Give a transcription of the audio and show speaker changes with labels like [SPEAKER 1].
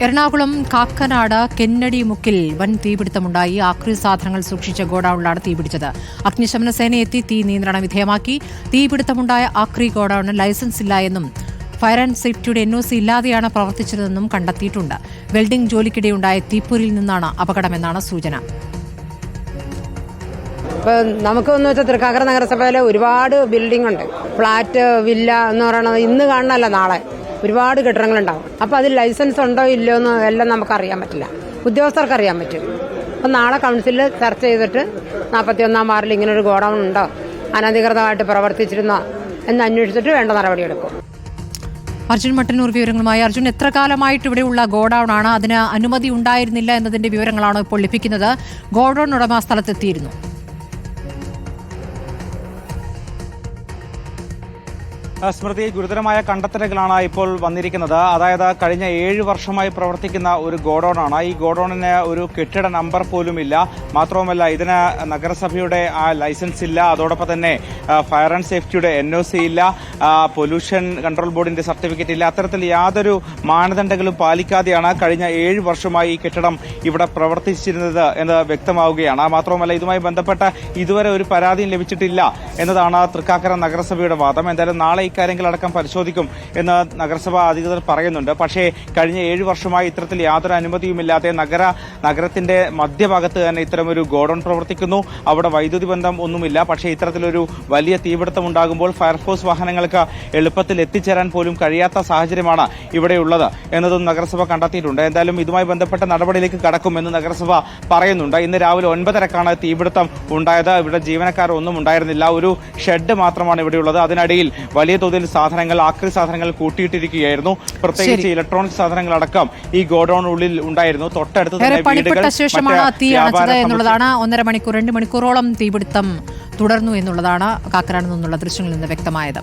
[SPEAKER 1] Ernakulam Kakkanad Kennedy മുക്കിൽ വൻ തീപിടുത്തമുണ്ടായി. ആക്രി സാധനങ്ങൾ സൂക്ഷിച്ച ഗോഡൌണിലാണ് തീപിടിച്ചത്. അഗ്നിശമന സേന എത്തി തീ നിയന്ത്രണ വിധേയമാക്കി. തീപിടുത്തമുണ്ടായ ആക്രി ഗോഡൌണിന് ലൈസൻസ് ഇല്ല എന്നും ഫയർ ആൻഡ് സേഫ്റ്റിയുടെ NOC ഇല്ലാതെയാണ് പ്രവർത്തിച്ചതെന്നും കണ്ടെത്തിയിട്ടുണ്ട്. വെൽഡിംഗ് ജോലിക്കിടെയുണ്ടായ തീപ്പൊരിയിൽ നിന്നാണ് അപകടമെന്നാണ് സൂചന.
[SPEAKER 2] നമുക്കെന്ന് വെച്ചാൽ തൃക്കാക്കര നഗരസഭയിലെ ഒരുപാട് ബിൽഡിംഗ് ഉണ്ട്. ഫ്ളാറ്റ്, വില്ല എന്ന് പറയുന്നത് ഇന്ന് കാണണമല്ല, നാളെ ഒരുപാട് കെട്ടിടങ്ങളുണ്ടാവും. അപ്പോൾ അതിൽ ലൈസൻസ് ഉണ്ടോ ഇല്ലയോ എന്ന് എല്ലാം നമുക്കറിയാൻ പറ്റില്ല, ഉദ്യോഗസ്ഥർക്ക് അറിയാൻ പറ്റും. അപ്പം നാളെ കൗൺസിലിൽ ചർച്ച ചെയ്തിട്ട് 41-ാം വാർഡിൽ ഇങ്ങനൊരു ഗോഡൌൺ ഉണ്ടോ, അനധികൃതമായിട്ട് പ്രവർത്തിച്ചിരുന്നോ എന്ന് അന്വേഷിച്ചിട്ട് വേണ്ട നടപടിയെടുക്കും.
[SPEAKER 1] അർജുൻ മട്ടന്നൂർ വിവരങ്ങളുമായി. അർജുൻ, എത്ര കാലമായിട്ട് ഇവിടെയുള്ള ഗോഡൌൺ ആണ്? അതിന് അനുമതി ഉണ്ടായിരുന്നില്ല എന്നതിന്റെ വിവരങ്ങളാണോ ഇപ്പോൾ ലഭിക്കുന്നത്? ഗോഡൌൺ ഉടമ സ്ഥലത്തെത്തിയിരുന്നു.
[SPEAKER 3] സ്മൃതി, ഗുരുതരമായ കണ്ടെത്തലുകളാണ് ഇപ്പോൾ വന്നിരിക്കുന്നത്. അതായത് കഴിഞ്ഞ 7 വർഷമായി പ്രവർത്തിക്കുന്ന ഒരു ഗോഡൌണാണ്. ഈ ഗോഡൌണിന് ഒരു കെട്ടിട നമ്പർ പോലും ഇല്ല. മാത്രവുമല്ല, ഇതിന് നഗരസഭയുടെ ലൈസൻസ് ഇല്ല. അതോടൊപ്പം തന്നെ ഫയർ ആൻഡ് സേഫ്റ്റിയുടെ NOC ഇല്ല, പൊല്യൂഷൻ കൺട്രോൾ ബോർഡിന്റെ സർട്ടിഫിക്കറ്റ് ഇല്ല. അത്തരത്തിൽ യാതൊരു മാനദണ്ഡങ്ങളും പാലിക്കാതെയാണ് കഴിഞ്ഞ 7 വർഷമായി ഈ കെട്ടിടം ഇവിടെ പ്രവർത്തിച്ചിരുന്നത് എന്ന് വ്യക്തമാവുകയാണ്. മാത്രവുമല്ല, ഇതുമായി ബന്ധപ്പെട്ട ഇതുവരെ ഒരു പരാതിയും ലഭിച്ചിട്ടില്ല എന്നതാണ് തൃക്കാക്കര നഗരസഭയുടെ വാദം. എന്തായാലും നാളെ ഇക്കാര്യങ്ങളടക്കം പരിശോധിക്കും എന്ന് നഗരസഭാ അധികൃതർ പറയുന്നുണ്ട്. പക്ഷേ കഴിഞ്ഞ 7 വർഷമായി ഇത്തരത്തിൽ യാതൊരു അനുമതിയുമില്ലാതെ നഗരത്തിന്റെ മധ്യഭാഗത്ത് തന്നെ ഇത്തരമൊരു ഗോഡൌൺ പ്രവർത്തിക്കുന്നു. അവിടെ വൈദ്യുതി ബന്ധം ഒന്നുമില്ല. പക്ഷേ ഇത്തരത്തിലൊരു വലിയ തീപിടുത്തം ഉണ്ടാകുമ്പോൾ ഫയർഫോഴ്സ് വാഹനങ്ങൾക്ക് എളുപ്പത്തിൽ എത്തിച്ചേരാൻ പോലും കഴിയാത്ത സാഹചര്യമാണ് ഇവിടെയുള്ളത് എന്നതും നഗരസഭ കണ്ടെത്തിയിട്ടുണ്ട്. എന്തായാലും ഇതുമായി ബന്ധപ്പെട്ട നടപടിയിലേക്ക് കടക്കുമെന്ന് നഗരസഭ പറയുന്നുണ്ട്. ഇന്ന് രാവിലെ 9:30-ക്കാണ് തീപിടുത്തം ഉണ്ടായത്. ഇവിടെ ജീവനക്കാർ ഒന്നും ഉണ്ടായിരുന്നില്ല. ഒരു ഷെഡ് മാത്രമാണ് ഇവിടെയുള്ളത്. അതിനിടയിൽ വലിയ തോതിൽ ആക്രി സാധനങ്ങൾ കൂട്ടിയിട്ടിരിക്കുകയായിരുന്നു. പ്രത്യേകിച്ച് ഇലക്ട്രോണിക് സാധനങ്ങളടക്കം ഈ ഗോഡൌണിനുള്ളിൽ ഉണ്ടായിരുന്നു. തൊട്ടടുത്ത്
[SPEAKER 1] പണിപ്പെട്ട ശേഷമാണ് തീ അണച്ചത് എന്നുള്ളതാണ്. 1.5 മണിക്കൂർ 2 മണിക്കൂറോളം തീപിടുത്തം തുടർന്നു എന്നുള്ളതാണ് കാക്കനാട് നിന്നുള്ള ദൃശ്യങ്ങളിൽ നിന്ന് വ്യക്തമായത്.